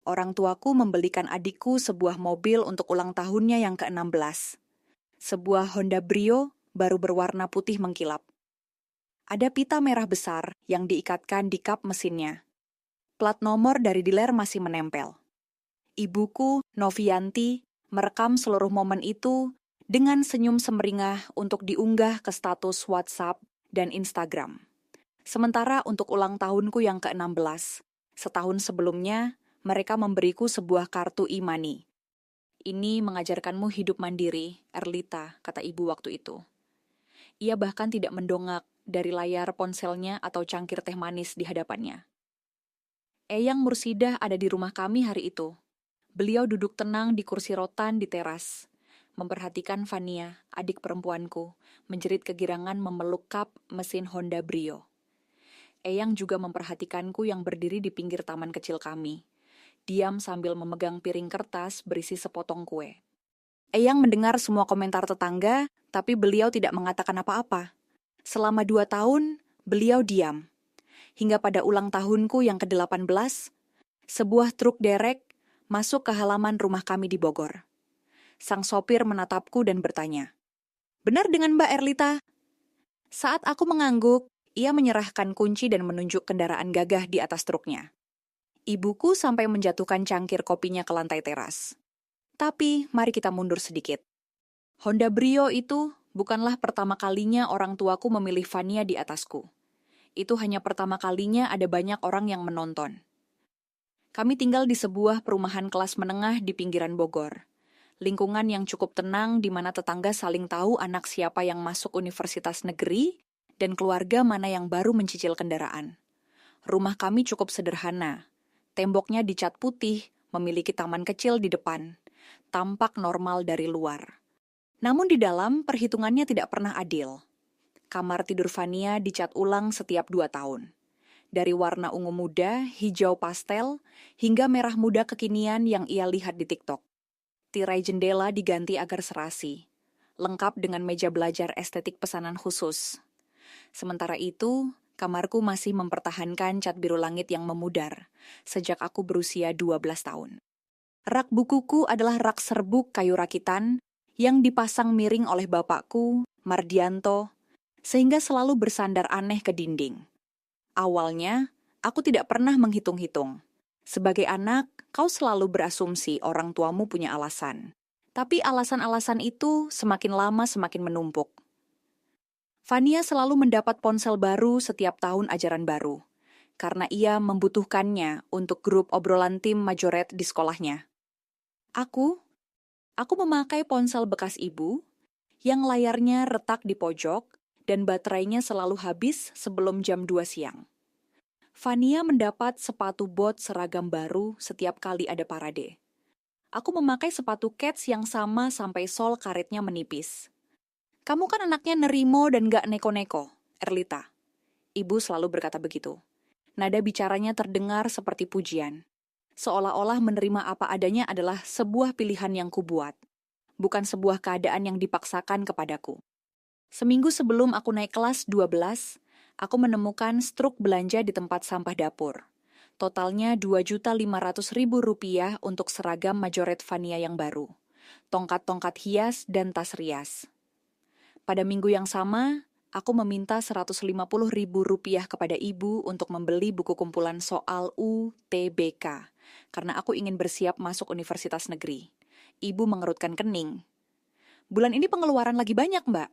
Orang tuaku membelikan adikku sebuah mobil untuk ulang tahunnya yang ke-16. Sebuah Honda Brio baru berwarna putih mengkilap. Ada pita merah besar yang diikatkan di kap mesinnya. Plat nomor dari dealer masih menempel. Ibuku, Novianti, merekam seluruh momen itu dengan senyum semeringah untuk diunggah ke status WhatsApp dan Instagram. Sementara untuk ulang tahunku yang ke-16, setahun sebelumnya, mereka memberiku sebuah kartu e-money. Ini mengajarkanmu hidup mandiri, Erlita, kata ibu waktu itu. Ia bahkan tidak mendongak dari layar ponselnya atau cangkir teh manis di hadapannya. Eyang Mursidah ada di rumah kami hari itu. Beliau duduk tenang di kursi rotan di teras, memperhatikan Fania, adik perempuanku, menjerit kegirangan memeluk kap mesin Honda Brio. Eyang juga memperhatikanku yang berdiri di pinggir taman kecil kami, diam sambil memegang piring kertas berisi sepotong kue. Eyang mendengar semua komentar tetangga, tapi beliau tidak mengatakan apa-apa. Selama 2 tahun, beliau diam. Hingga pada ulang tahunku yang ke-18, sebuah truk derek masuk ke halaman rumah kami di Bogor. Sang sopir menatapku dan bertanya, "Benar dengan Mbak Erlita?" Saat aku mengangguk, ia menyerahkan kunci dan menunjuk kendaraan gagah di atas truknya. Ibuku sampai menjatuhkan cangkir kopinya ke lantai teras. Tapi, mari kita mundur sedikit. Honda Brio itu bukanlah pertama kalinya orang tuaku memilih Fania di atasku. Itu hanya pertama kalinya ada banyak orang yang menonton. Kami tinggal di sebuah perumahan kelas menengah di pinggiran Bogor. Lingkungan yang cukup tenang di mana tetangga saling tahu anak siapa yang masuk universitas negeri dan keluarga mana yang baru mencicil kendaraan. Rumah kami cukup sederhana. Temboknya dicat putih, memiliki taman kecil di depan. Tampak normal dari luar. Namun di dalam perhitungannya tidak pernah adil. Kamar tidur Fania dicat ulang setiap 2 tahun. Dari warna ungu muda, hijau pastel, hingga merah muda kekinian yang ia lihat di TikTok. Tirai jendela diganti agar serasi, lengkap dengan meja belajar estetik pesanan khusus. Sementara itu, kamarku masih mempertahankan cat biru langit yang memudar, sejak aku berusia 12 tahun. Rak bukuku adalah rak serbuk kayu rakitan yang dipasang miring oleh bapakku, Mardianto, sehingga selalu bersandar aneh ke dinding. Awalnya, aku tidak pernah menghitung-hitung. Sebagai anak, kau selalu berasumsi orang tuamu punya alasan. Tapi alasan-alasan itu semakin lama semakin menumpuk. Fania selalu mendapat ponsel baru setiap tahun ajaran baru, karena ia membutuhkannya untuk grup obrolan tim majoret di sekolahnya. Aku memakai ponsel bekas ibu, yang layarnya retak di pojok, dan baterainya selalu habis sebelum jam 2 siang. Fania mendapat sepatu bot seragam baru setiap kali ada parade. Aku memakai sepatu kets yang sama sampai sol karetnya menipis. Kamu kan anaknya nerimo dan gak neko-neko, Erlita. Ibu selalu berkata begitu. Nada bicaranya terdengar seperti pujian. Seolah-olah menerima apa adanya adalah sebuah pilihan yang kubuat, bukan sebuah keadaan yang dipaksakan kepadaku. Seminggu sebelum aku naik kelas 12, aku menemukan struk belanja di tempat sampah dapur. Totalnya Rp2.500.000 untuk seragam majoret Fania yang baru, tongkat-tongkat hias dan tas rias. Pada minggu yang sama, aku meminta Rp150.000 kepada ibu untuk membeli buku kumpulan soal UTBK, karena aku ingin bersiap masuk universitas negeri. Ibu mengerutkan kening. Bulan ini pengeluaran lagi banyak, Mbak.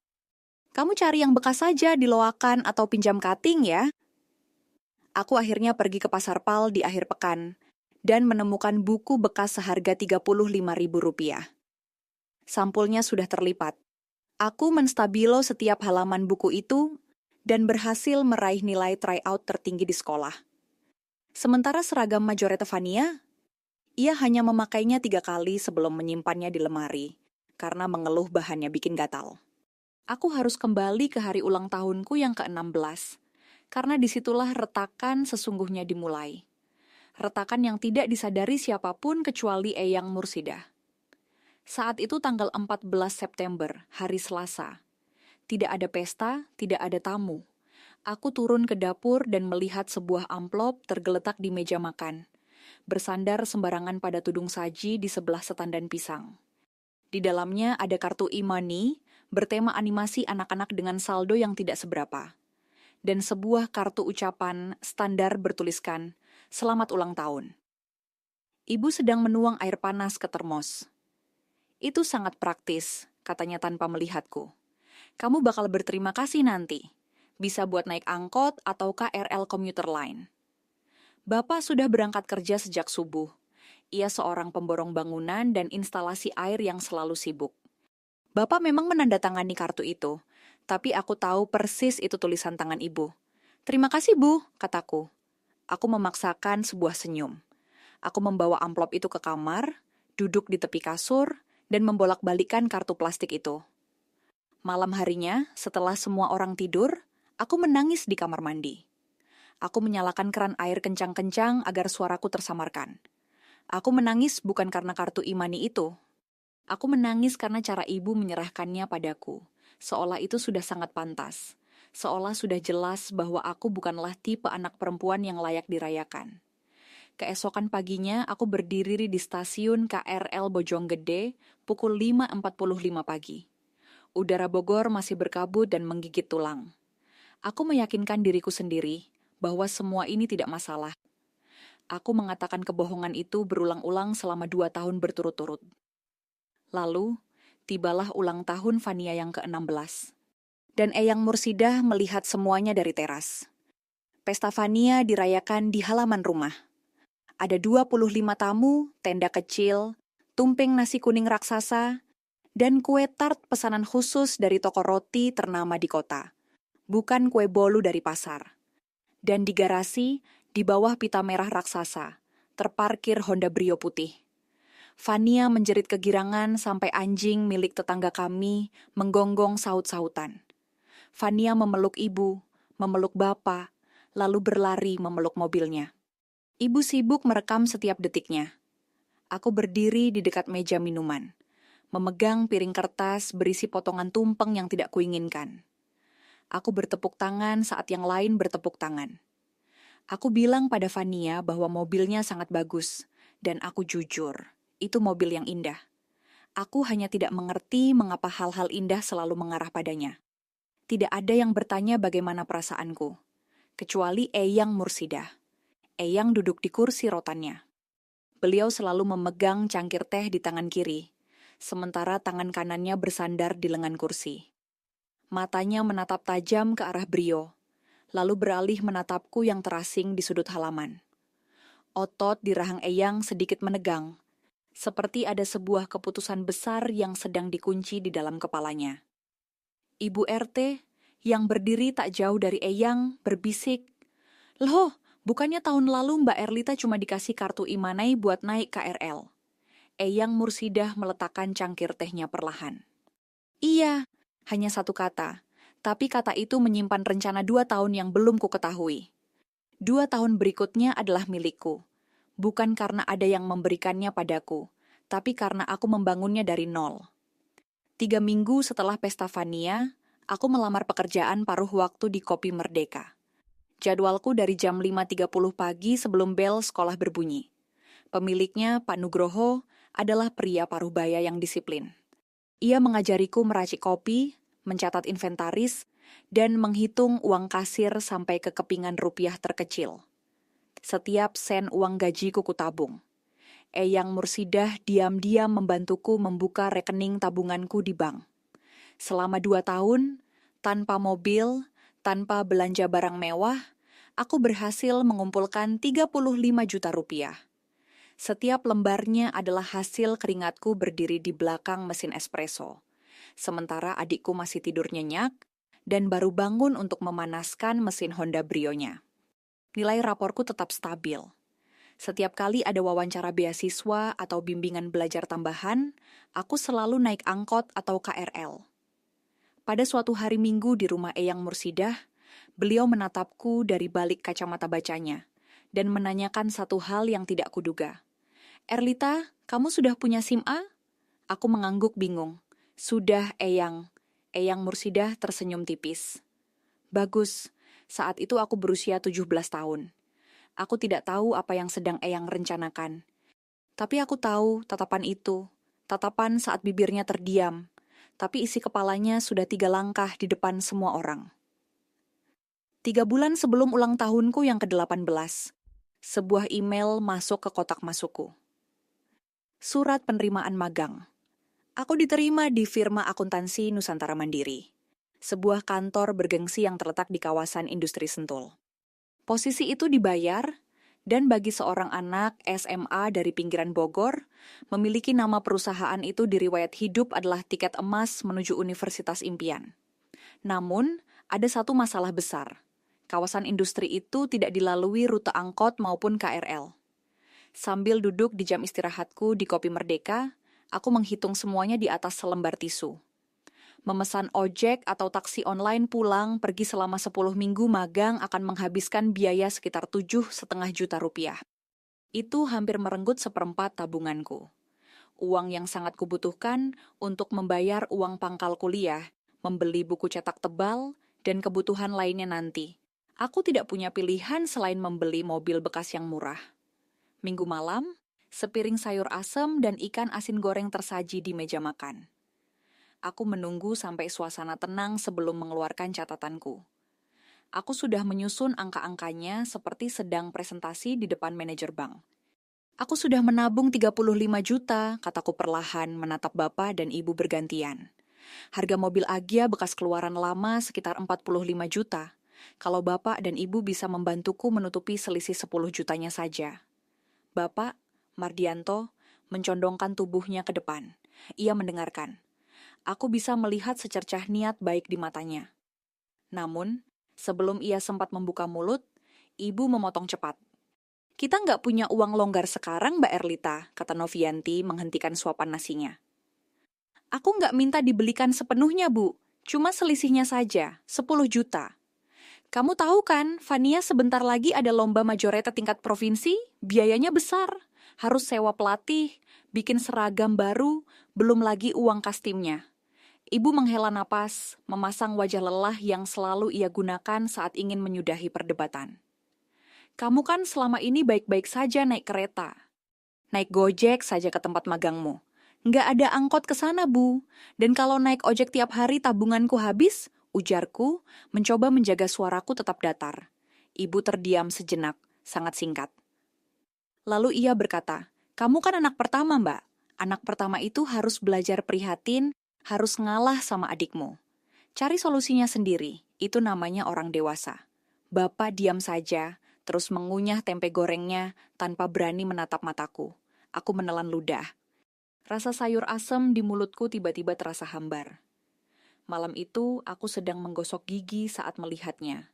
Kamu cari yang bekas saja di loakan atau pinjam cutting ya. Aku akhirnya pergi ke pasar Pal di akhir pekan dan menemukan buku bekas seharga Rp35.000. Sampulnya sudah terlipat. Aku menstabilo setiap halaman buku itu dan berhasil meraih nilai tryout tertinggi di sekolah. Sementara seragam majoret Fania, ia hanya memakainya 3 kali sebelum menyimpannya di lemari karena mengeluh bahannya bikin gatal. Aku harus kembali ke hari ulang tahunku yang ke-16, karena disitulah retakan sesungguhnya dimulai. Retakan yang tidak disadari siapapun kecuali Eyang Mursidah. Saat itu tanggal 14 September, hari Selasa. Tidak ada pesta, tidak ada tamu. Aku turun ke dapur dan melihat sebuah amplop tergeletak di meja makan. bersandar sembarangan pada tudung saji di sebelah setandan pisang. Di dalamnya ada kartu e-money bertema animasi anak-anak dengan saldo yang tidak seberapa. Dan sebuah kartu ucapan standar bertuliskan, "Selamat ulang tahun." Ibu sedang menuang air panas ke termos. "Itu sangat praktis," katanya tanpa melihatku. "Kamu bakal berterima kasih nanti. Bisa buat naik angkot atau KRL komuter line." Bapak sudah berangkat kerja sejak subuh. Ia seorang pemborong bangunan dan instalasi air yang selalu sibuk. Bapak memang menandatangani kartu itu, tapi aku tahu persis itu tulisan tangan ibu. "Terima kasih, Bu," kataku. Aku memaksakan sebuah senyum. Aku membawa amplop itu ke kamar, duduk di tepi kasur, dan membolak-balikan kartu plastik itu. Malam harinya, setelah semua orang tidur, aku menangis di kamar mandi. Aku menyalakan keran air kencang-kencang agar suaraku tersamarkan. Aku menangis bukan karena kartu e-money itu. Aku menangis karena cara ibu menyerahkannya padaku, seolah itu sudah sangat pantas. Seolah sudah jelas bahwa aku bukanlah tipe anak perempuan yang layak dirayakan. Keesokan paginya, aku berdiri di stasiun KRL Bojonggede pukul 5.45 pagi. Udara Bogor masih berkabut dan menggigit tulang. Aku meyakinkan diriku sendiri bahwa semua ini tidak masalah. Aku mengatakan kebohongan itu berulang-ulang selama 2 tahun berturut-turut. Lalu, tibalah ulang tahun Fania yang ke-16. Dan Eyang Mursidah melihat semuanya dari teras. Pesta Fania dirayakan di halaman rumah. Ada 25 tamu, tenda kecil, tumpeng nasi kuning raksasa, dan kue tart pesanan khusus dari toko roti ternama di kota. Bukan kue bolu dari pasar. Dan di garasi, di bawah pita merah raksasa, terparkir Honda Brio putih. Fania menjerit kegirangan sampai anjing milik tetangga kami menggonggong saut-sautan. Fania memeluk ibu, memeluk bapak, lalu berlari memeluk mobilnya. Ibu sibuk merekam setiap detiknya. Aku berdiri di dekat meja minuman, memegang piring kertas berisi potongan tumpeng yang tidak kuinginkan. Aku bertepuk tangan saat yang lain bertepuk tangan. Aku bilang pada Fania bahwa mobilnya sangat bagus, dan aku jujur, itu mobil yang indah. Aku hanya tidak mengerti mengapa hal-hal indah selalu mengarah padanya. Tidak ada yang bertanya bagaimana perasaanku, kecuali Eyang Mursidah. Eyang duduk di kursi rotannya. Beliau selalu memegang cangkir teh di tangan kiri, sementara tangan kanannya bersandar di lengan kursi. Matanya menatap tajam ke arah Brio, lalu beralih menatapku yang terasing di sudut halaman. Otot di rahang Eyang sedikit menegang, seperti ada sebuah keputusan besar yang sedang dikunci di dalam kepalanya. Ibu RT, yang berdiri tak jauh dari Eyang, berbisik, "Loh, bukannya tahun lalu Mbak Erlita cuma dikasih kartu e-money buat naik KRL?" Eyang Mursidah meletakkan cangkir tehnya perlahan. "Iya, hanya satu kata. Tapi kata itu menyimpan rencana 2 tahun yang belum ku ketahui. 2 tahun berikutnya adalah milikku. Bukan karena ada yang memberikannya padaku, tapi karena aku membangunnya dari nol. 3 minggu setelah pesta Fania, aku melamar pekerjaan paruh waktu di Kopi Merdeka. Jadwalku dari jam 5.30 pagi sebelum bel sekolah berbunyi. Pemiliknya, Pak Nugroho, adalah pria paruhbaya yang disiplin. Ia mengajariku meracik kopi, mencatat inventaris, dan menghitung uang kasir sampai ke kepingan rupiah terkecil. Setiap sen uang gajiku kutabung. Eyang Mursidah diam-diam membantuku membuka rekening tabunganku di bank. Selama 2 tahun, tanpa mobil, tanpa belanja barang mewah, aku berhasil mengumpulkan 35 juta rupiah. Setiap lembarnya adalah hasil keringatku berdiri di belakang mesin espresso. Sementara adikku masih tidur nyenyak dan baru bangun untuk memanaskan mesin Honda Brio-nya. Nilai raporku tetap stabil. Setiap kali ada wawancara beasiswa atau bimbingan belajar tambahan, aku selalu naik angkot atau KRL. Pada suatu hari Minggu di rumah Eyang Mursidah, beliau menatapku dari balik kacamata bacanya dan menanyakan satu hal yang tidak kuduga. "Erlita, kamu sudah punya SIM A?" Aku mengangguk bingung. "Sudah, Eyang." Eyang Mursidah tersenyum tipis. "Bagus, saat itu aku berusia 17 tahun. Aku tidak tahu apa yang sedang Eyang rencanakan. Tapi aku tahu tatapan itu, tatapan saat bibirnya terdiam, tapi isi kepalanya sudah 3 langkah di depan semua orang. 3 bulan sebelum ulang tahunku yang ke-18, sebuah email masuk ke kotak masukku. Surat penerimaan magang. Aku diterima di firma akuntansi Nusantara Mandiri, sebuah kantor bergengsi yang terletak di kawasan industri Sentul. Posisi itu dibayar, dan bagi seorang anak SMA dari pinggiran Bogor, memiliki nama perusahaan itu di riwayat hidup adalah tiket emas menuju universitas impian. Namun, ada satu masalah besar. Kawasan industri itu tidak dilalui rute angkot maupun KRL. Sambil duduk di jam istirahatku di Kopi Merdeka, aku menghitung semuanya di atas selembar tisu. Memesan ojek atau taksi online pulang pergi selama 10 minggu magang akan menghabiskan biaya sekitar 7,5 juta rupiah. Itu hampir merenggut 1/4 tabunganku. Uang yang sangat kubutuhkan untuk membayar uang pangkal kuliah, membeli buku cetak tebal, dan kebutuhan lainnya nanti. Aku tidak punya pilihan selain membeli mobil bekas yang murah. Minggu malam, sepiring sayur asem dan ikan asin goreng tersaji di meja makan. Aku menunggu sampai suasana tenang sebelum mengeluarkan catatanku. Aku sudah menyusun angka-angkanya seperti sedang presentasi di depan manajer bank. Aku sudah menabung 35 juta, kataku perlahan menatap bapak dan ibu bergantian. Harga mobil Agya bekas keluaran lama sekitar 45 juta. Kalau bapak dan ibu bisa membantuku menutupi selisih 10 jutanya saja. Bapak, Mardianto, mencondongkan tubuhnya ke depan. Ia mendengarkan. Aku bisa melihat secercah niat baik di matanya. Namun, sebelum ia sempat membuka mulut, ibu memotong cepat. Kita nggak punya uang longgar sekarang, Mbak Erlita, kata Novianti menghentikan suapan nasinya. Aku nggak minta dibelikan sepenuhnya, Bu. Cuma selisihnya saja, 10 juta. Kamu tahu kan, Fania sebentar lagi ada lomba majoreta tingkat provinsi, biayanya besar. Harus sewa pelatih, bikin seragam baru, belum lagi uang kas timnya. Ibu menghela napas, memasang wajah lelah yang selalu ia gunakan saat ingin menyudahi perdebatan. Kamu kan selama ini baik-baik saja naik kereta. Naik Gojek saja ke tempat magangmu. Nggak ada angkot ke sana, Bu. Dan kalau naik ojek tiap hari tabunganku habis, ujarku, mencoba menjaga suaraku tetap datar. Ibu terdiam sejenak, sangat singkat. Lalu ia berkata, kamu kan anak pertama, Mbak. Anak pertama itu harus belajar prihatin, harus ngalah sama adikmu. Cari solusinya sendiri, itu namanya orang dewasa. Bapak diam saja, terus mengunyah tempe gorengnya tanpa berani menatap mataku. Aku menelan ludah. Rasa sayur asem di mulutku tiba-tiba terasa hambar. Malam itu, aku sedang menggosok gigi saat melihatnya.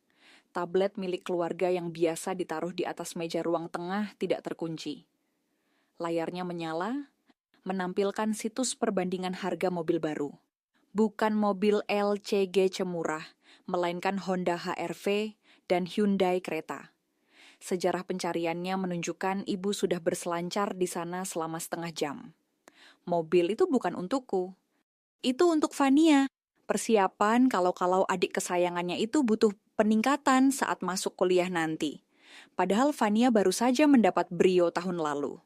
Tablet milik keluarga yang biasa ditaruh di atas meja ruang tengah tidak terkunci. Layarnya menyala, menampilkan situs perbandingan harga mobil baru. Bukan mobil LCG Cemurah, melainkan Honda HR-V dan Hyundai Creta. Sejarah pencariannya menunjukkan ibu sudah berselancar di sana selama setengah jam. Mobil itu bukan untukku. Itu untuk Fania. Persiapan kalau adik kesayangannya itu butuh peningkatan saat masuk kuliah nanti. Padahal Fania baru saja mendapat brio tahun lalu.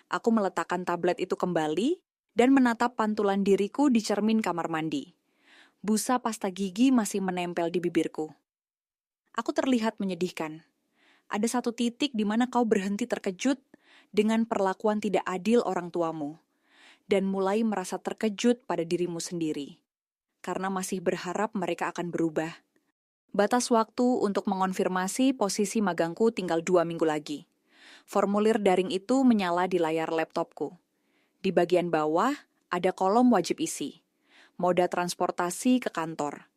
Aku meletakkan tablet itu kembali dan menatap pantulan diriku di cermin kamar mandi. Busa pasta gigi masih menempel di bibirku. Aku terlihat menyedihkan. Ada satu titik di mana kau berhenti terkejut dengan perlakuan tidak adil orang tuamu, dan mulai merasa terkejut pada dirimu sendiri. Karena masih berharap mereka akan berubah. Batas waktu untuk mengonfirmasi posisi magangku tinggal 2 minggu lagi. Formulir daring itu menyala di layar laptopku. Di bagian bawah ada kolom wajib isi. Moda transportasi ke kantor.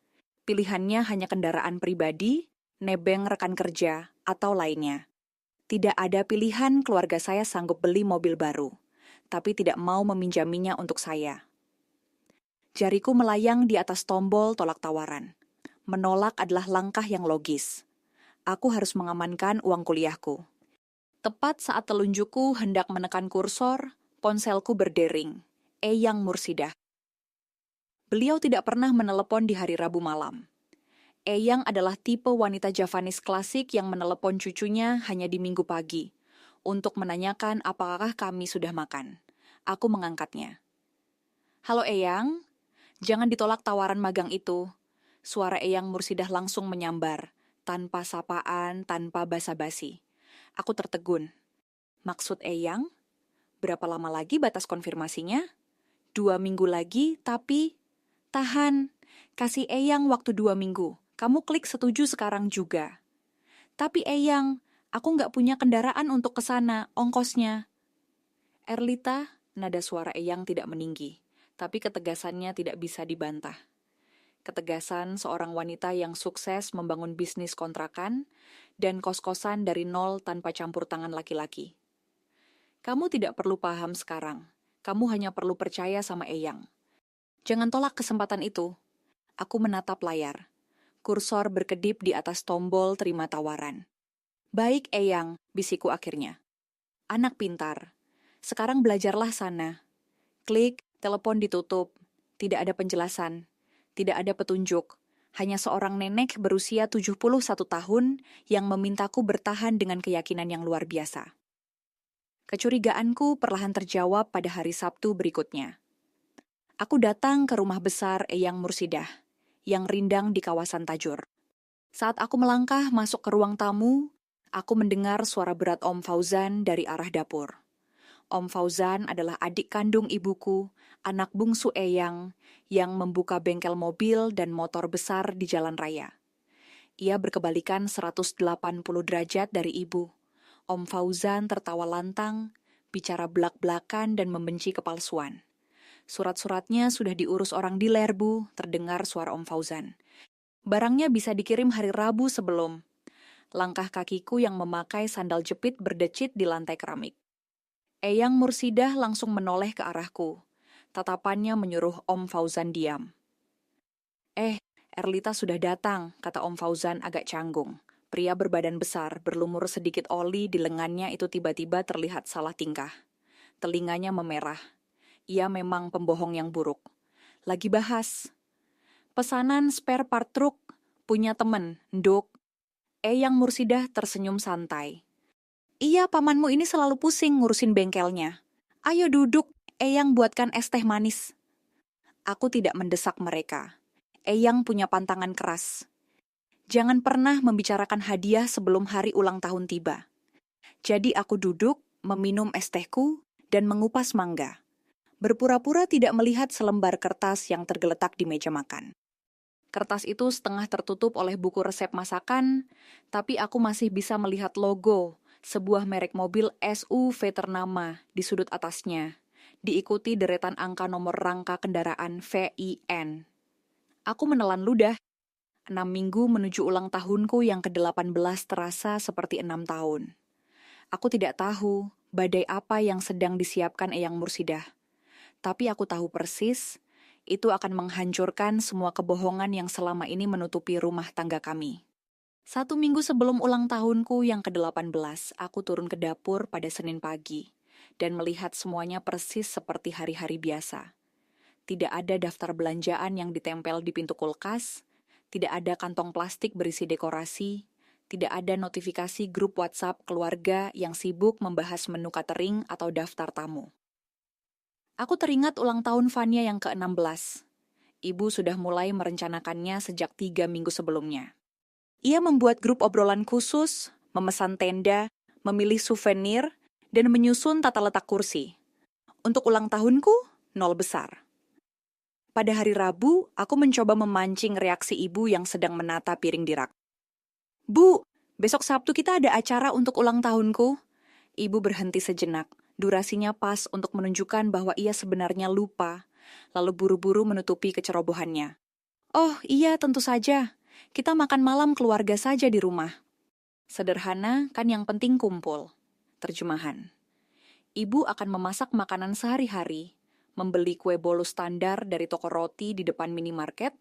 Pilihannya hanya kendaraan pribadi, nebeng rekan kerja, atau lainnya. Tidak ada pilihan keluarga saya sanggup beli mobil baru, tapi tidak mau meminjaminya untuk saya. Jariku melayang di atas tombol tolak tawaran. Menolak adalah langkah yang logis. Aku harus mengamankan uang kuliahku. Tepat saat telunjukku hendak menekan kursor, ponselku berdering. Eyang Mursidah. Beliau tidak pernah menelepon di hari Rabu malam. Eyang adalah tipe wanita Javanis klasik yang menelepon cucunya hanya di Minggu pagi untuk menanyakan apakah kami sudah makan. Aku mengangkatnya. Halo Eyang, jangan ditolak tawaran magang itu. Suara Eyang Mursidah langsung menyambar, tanpa sapaan, tanpa basa-basi. Aku tertegun. Maksud Eyang? Berapa lama lagi batas konfirmasinya? 2 minggu lagi, tapi... Tahan, kasih Eyang waktu 2 minggu. Kamu klik setuju sekarang juga. Tapi Eyang, aku nggak punya kendaraan untuk ke sana, ongkosnya. Erlita, nada suara Eyang tidak meninggi, tapi ketegasannya tidak bisa dibantah. Ketegasan seorang wanita yang sukses membangun bisnis kontrakan dan kos-kosan dari nol tanpa campur tangan laki-laki. Kamu tidak perlu paham sekarang. Kamu hanya perlu percaya sama Eyang. Jangan tolak kesempatan itu. Aku menatap layar. Kursor berkedip di atas tombol terima tawaran. Baik Eyang, bisiku akhirnya. Anak pintar. Sekarang belajarlah sana. Klik, telepon ditutup. Tidak ada penjelasan. Tidak ada petunjuk. Hanya seorang nenek berusia 71 tahun yang memintaku bertahan dengan keyakinan yang luar biasa. Kecurigaanku perlahan terjawab pada hari Sabtu berikutnya. Aku datang ke rumah besar Eyang Mursidah, yang rindang di kawasan Tajur. Saat aku melangkah masuk ke ruang tamu, aku mendengar suara berat Om Fauzan dari arah dapur. Om Fauzan adalah adik kandung ibuku, anak bungsu Eyang, yang membuka bengkel mobil dan motor besar di jalan raya. Ia berkebalikan 180 derajat dari ibu. Om Fauzan tertawa lantang, bicara belak-belakan dan membenci kepalsuan. Surat-suratnya sudah diurus orang di Bu, terdengar suara Om Fauzan. Barangnya bisa dikirim hari Rabu sebelum. Langkah kakiku yang memakai sandal jepit berdecit di lantai keramik. Eyang Mursidah langsung menoleh ke arahku. Tatapannya menyuruh Om Fauzan diam. Erlita sudah datang, kata Om Fauzan agak canggung. Pria berbadan besar, berlumur sedikit oli di lengannya itu tiba-tiba terlihat salah tingkah. Telinganya memerah. Ia memang pembohong yang buruk. Lagi bahas. Pesanan spare part truk, punya temen, Nduk. Eyang Mursidah tersenyum santai. Iya, pamanmu ini selalu pusing ngurusin bengkelnya. Ayo duduk, Eyang buatkan es teh manis. Aku tidak mendesak mereka. Eyang punya pantangan keras. Jangan pernah membicarakan hadiah sebelum hari ulang tahun tiba. Jadi aku duduk, meminum es tehku, dan mengupas mangga. Berpura-pura tidak melihat selembar kertas yang tergeletak di meja makan. Kertas itu setengah tertutup oleh buku resep masakan, tapi aku masih bisa melihat logo, sebuah merek mobil SU Veternama di sudut atasnya, diikuti deretan angka nomor rangka kendaraan VIN. Aku menelan ludah. 6 minggu menuju ulang tahunku yang ke-18 terasa seperti 6 tahun. Aku tidak tahu badai apa yang sedang disiapkan Eyang Mursidah. Tapi aku tahu persis, itu akan menghancurkan semua kebohongan yang selama ini menutupi rumah tangga kami. 1 minggu sebelum ulang tahunku yang ke-18, aku turun ke dapur pada Senin pagi dan melihat semuanya persis seperti hari-hari biasa. Tidak ada daftar belanjaan yang ditempel di pintu kulkas, tidak ada kantong plastik berisi dekorasi, tidak ada notifikasi grup WhatsApp keluarga yang sibuk membahas menu catering atau daftar tamu. Aku teringat ulang tahun Vania yang ke-16. Ibu sudah mulai merencanakannya sejak 3 minggu sebelumnya. Ia membuat grup obrolan khusus, memesan tenda, memilih souvenir, dan menyusun tata letak kursi. Untuk ulang tahunku, 0 besar. Pada hari Rabu, aku mencoba memancing reaksi ibu yang sedang menata piring di rak. Bu, besok Sabtu kita ada acara untuk ulang tahunku. Ibu berhenti sejenak, durasinya pas untuk menunjukkan bahwa ia sebenarnya lupa, lalu buru-buru menutupi kecerobohannya. Oh iya, tentu saja. Kita makan malam keluarga saja di rumah. Sederhana, kan yang penting kumpul. Terjemahan. Ibu akan memasak makanan sehari-hari, membeli kue bolu standar dari toko roti di depan minimarket,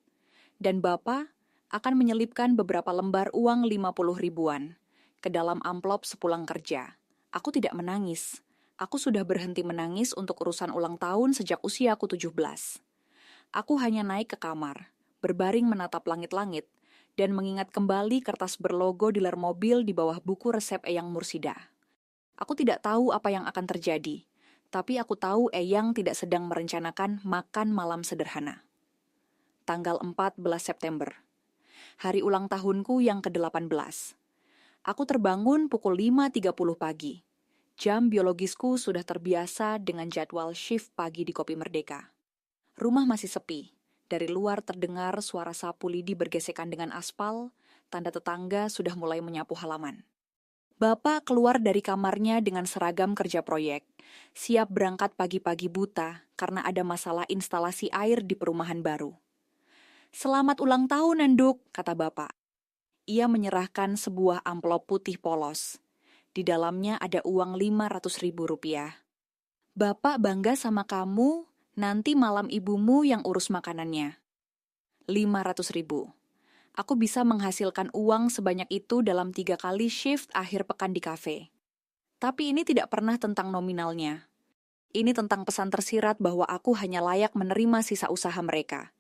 dan Bapak akan menyelipkan beberapa lembar uang 50 ribuan ke dalam amplop sepulang kerja. Aku tidak menangis. Aku sudah berhenti menangis untuk urusan ulang tahun sejak usiaku 17. Aku hanya naik ke kamar, berbaring menatap langit-langit, dan mengingat kembali kertas berlogo dealer mobil di bawah buku resep Eyang Mursidah. Aku tidak tahu apa yang akan terjadi, tapi aku tahu Eyang tidak sedang merencanakan makan malam sederhana. Tanggal 14 September, hari ulang tahunku yang ke-18. Aku terbangun pukul 5.30 pagi. Jam biologisku sudah terbiasa dengan jadwal shift pagi di Kopi Merdeka. Rumah masih sepi. Dari luar terdengar suara sapu lidi bergesekan dengan aspal, tanda tetangga sudah mulai menyapu halaman. Bapak keluar dari kamarnya dengan seragam kerja proyek, siap berangkat pagi-pagi buta karena ada masalah instalasi air di perumahan baru. "Selamat ulang tahun, Nanduk," kata Bapak. Ia menyerahkan sebuah amplop putih polos. Di dalamnya ada uang 500.000 rupiah. "Bapak bangga sama kamu, nanti malam ibumu yang urus makanannya." 500.000. Aku bisa menghasilkan uang sebanyak itu dalam 3 kali shift akhir pekan di kafe. Tapi ini tidak pernah tentang nominalnya. Ini tentang pesan tersirat bahwa aku hanya layak menerima sisa usaha mereka.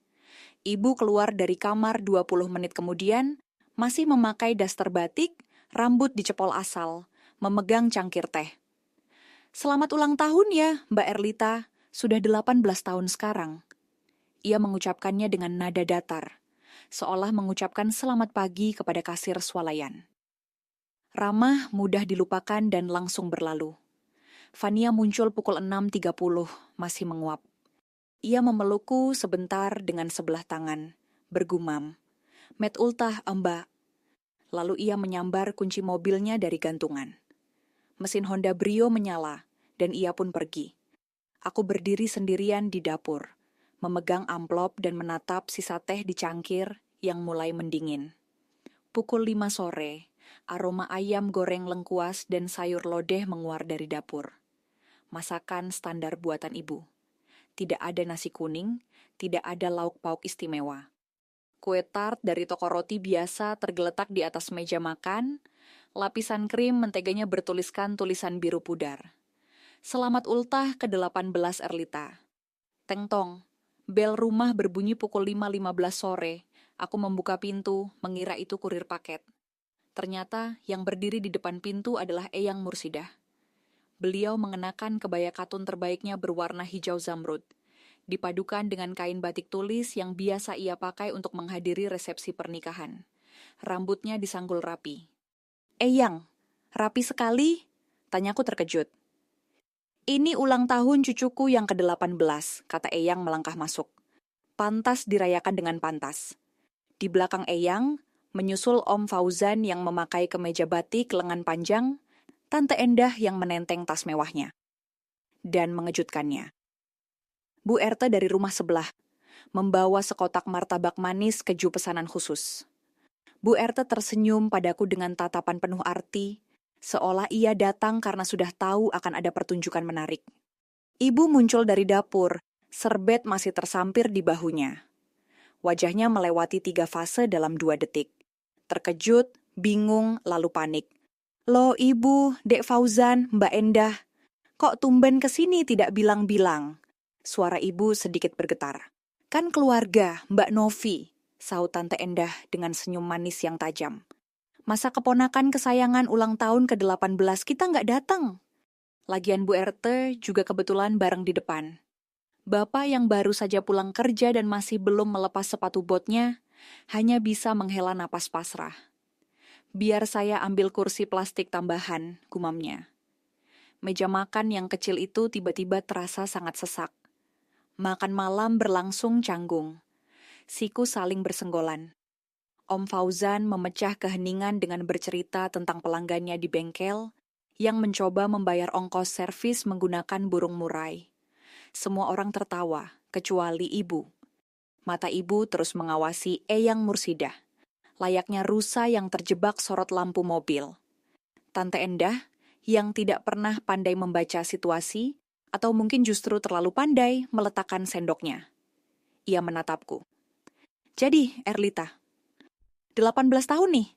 Ibu keluar dari kamar 20 menit kemudian, masih memakai daster batik, rambut dicepol asal, memegang cangkir teh. "Selamat ulang tahun ya, Mbak Erlita. Sudah 18 tahun sekarang." Ia mengucapkannya dengan nada datar, seolah mengucapkan selamat pagi kepada kasir swalayan. Ramah mudah dilupakan dan langsung berlalu. Fania muncul pukul 6.30, masih menguap. Ia memelukku sebentar dengan sebelah tangan, bergumam, "Met ultah, Mbak." Lalu ia menyambar kunci mobilnya dari gantungan. Mesin Honda Brio menyala, dan ia pun pergi. Aku berdiri sendirian di dapur, memegang amplop dan menatap sisa teh di cangkir yang mulai mendingin. Pukul 5 sore, aroma ayam goreng lengkuas dan sayur lodeh menguar dari dapur. Masakan standar buatan ibu. Tidak ada nasi kuning, tidak ada lauk pauk istimewa. Kue tart dari toko roti biasa tergeletak di atas meja makan. Lapisan krim menteganya bertuliskan tulisan biru pudar. "Selamat ultah ke-18 Erlita." Teng tong, bel rumah berbunyi pukul 5.15 sore. Aku membuka pintu, mengira itu kurir paket. Ternyata yang berdiri di depan pintu adalah Eyang Mursidah. Beliau mengenakan kebaya katun terbaiknya berwarna hijau zamrud, dipadukan dengan kain batik tulis yang biasa ia pakai untuk menghadiri resepsi pernikahan. Rambutnya disanggul rapi. "Eyang, rapi sekali?" tanyaku terkejut. "Ini ulang tahun cucuku yang ke-18, kata Eyang melangkah masuk. "Pantas dirayakan dengan pantas." Di belakang Eyang, menyusul Om Fauzan yang memakai kemeja batik lengan panjang, Tante Endah yang menenteng tas mewahnya. Dan mengejutkannya, Bu RT dari rumah sebelah, membawa sekotak martabak manis keju pesanan khusus. Bu RT tersenyum padaku dengan tatapan penuh arti, seolah ia datang karena sudah tahu akan ada pertunjukan menarik. Ibu muncul dari dapur, serbet masih tersampir di bahunya. Wajahnya melewati 3 fase dalam 2 detik. Terkejut, bingung, lalu panik. "Loh ibu, Dek Fauzan, Mbak Endah, kok tumben kesini tidak bilang-bilang?" Suara ibu sedikit bergetar. "Kan keluarga, Mbak Novi," sahut Tante Endah dengan senyum manis yang tajam. "Masa keponakan kesayangan ulang tahun ke-18 kita nggak datang?" Lagian Bu RT juga kebetulan bareng di depan. Bapak yang baru saja pulang kerja dan masih belum melepas sepatu botnya, hanya bisa menghela napas pasrah. "Biar saya ambil kursi plastik tambahan," gumamnya. Meja makan yang kecil itu tiba-tiba terasa sangat sesak. Makan malam berlangsung canggung. Siku saling bersenggolan. Om Fauzan memecah keheningan dengan bercerita tentang pelanggannya di bengkel yang mencoba membayar ongkos servis menggunakan burung murai. Semua orang tertawa, kecuali ibu. Mata ibu terus mengawasi Eyang Mursidah, layaknya rusa yang terjebak sorot lampu mobil. Tante Endah, yang tidak pernah pandai membaca situasi, atau mungkin justru terlalu pandai meletakkan sendoknya. Ia menatapku. "Jadi, Erlita, 18 tahun nih,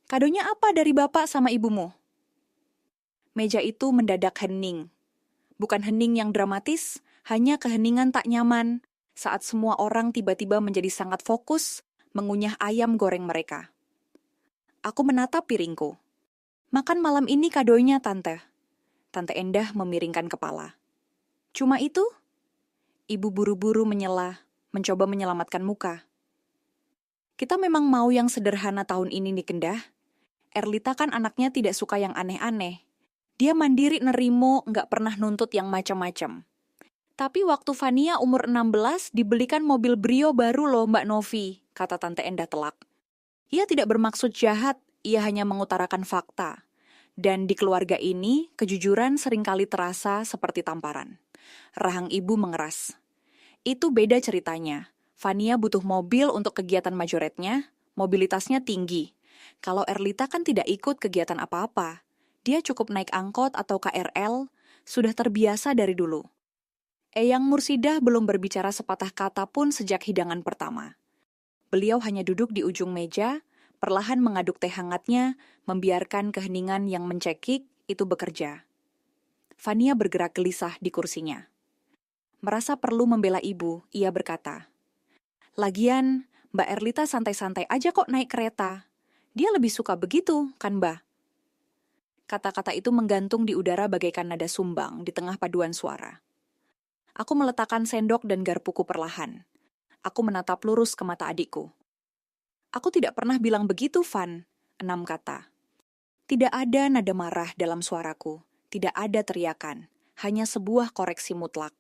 kadonya apa dari bapak sama ibumu?" Meja itu mendadak hening. Bukan hening yang dramatis, hanya keheningan tak nyaman saat semua orang tiba-tiba menjadi sangat fokus mengunyah ayam goreng mereka. Aku menatap piringku. Makan malam ini kadonya, Tante. Tante Endah memiringkan kepala. Cuma itu? Ibu buru-buru menyela, mencoba menyelamatkan muka. Kita memang mau yang sederhana tahun ini nih, Kendah. Erlita kan anaknya tidak suka yang aneh-aneh. Dia mandiri nerimo, nggak pernah nuntut yang macam-macam. Tapi waktu Fania umur 16, dibelikan mobil Brio baru loh Mbak Novi, kata Tante Endah telak. Ia tidak bermaksud jahat, ia hanya mengutarakan fakta. Dan di keluarga ini, kejujuran seringkali terasa seperti tamparan. Rahang ibu mengeras. Itu beda ceritanya. Fania butuh mobil untuk kegiatan majoretnya, mobilitasnya tinggi. Kalau Erlita kan tidak ikut kegiatan apa-apa. Dia cukup naik angkot atau KRL, sudah terbiasa dari dulu. Eyang Mursidah belum berbicara sepatah kata pun sejak hidangan pertama. Beliau hanya duduk di ujung meja, perlahan mengaduk teh hangatnya, membiarkan keheningan yang mencekik itu bekerja. Fania bergerak gelisah di kursinya. Merasa perlu membela ibu, ia berkata, "Lagian, Mbak Erlita santai-santai aja kok naik kereta. Dia lebih suka begitu, kan Mbak?" Kata-kata itu menggantung di udara bagaikan nada sumbang di tengah paduan suara. Aku meletakkan sendok dan garpuku perlahan. Aku menatap lurus ke mata adikku. Aku tidak pernah bilang begitu, Van, 6 kata. Tidak ada nada marah dalam suaraku, tidak ada teriakan, hanya sebuah koreksi mutlak.